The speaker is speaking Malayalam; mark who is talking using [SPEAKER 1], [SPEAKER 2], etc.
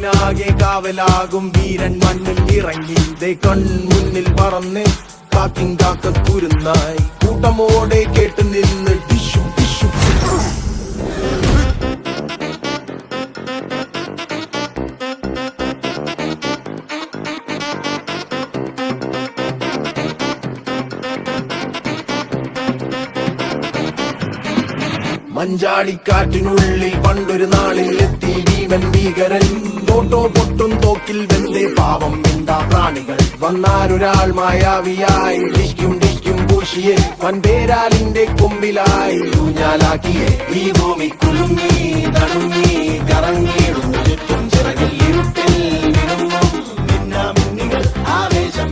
[SPEAKER 1] നാടിനാകെ കാവലാകും വീരൻ മണ്ണിൽ ഇറങ്ങി കൺമുന്നിൽ പറന്ന് കാക്കിൻ കാക്കുരുന്നായി കൂട്ടമോടെ കേട്ടു നിന്ന് ടിഷു ടിഷു. മഞ്ചാടിക്കാറ്റിനുള്ളിൽ പണ്ടൊരു നാളിൽ എത്തി ഭീമൻ ഭീകരൻ തോട്ടോ പൊട്ടും തോക്കിൽ വെന്തേ പാവം എന്താ പ്രാണികൾ വന്നാലൊരാൾ മായാവിയായി ഡിഷ്കും ഡിഷ്കും പൂശിയെ വൻപേരാലിന്റെ കൊമ്പിലായി ഊഞ്ഞാലാക്കിയെ ഈ ഭൂമി കുലുങ്ങി നടുങ്ങി കറങ്ങിയിടുന്നു ചുറ്റും ചിറകിൽ ഇരുട്ടിൽ മിന്നുന്നു മിന്നാമിന്നികൾ ആവേശം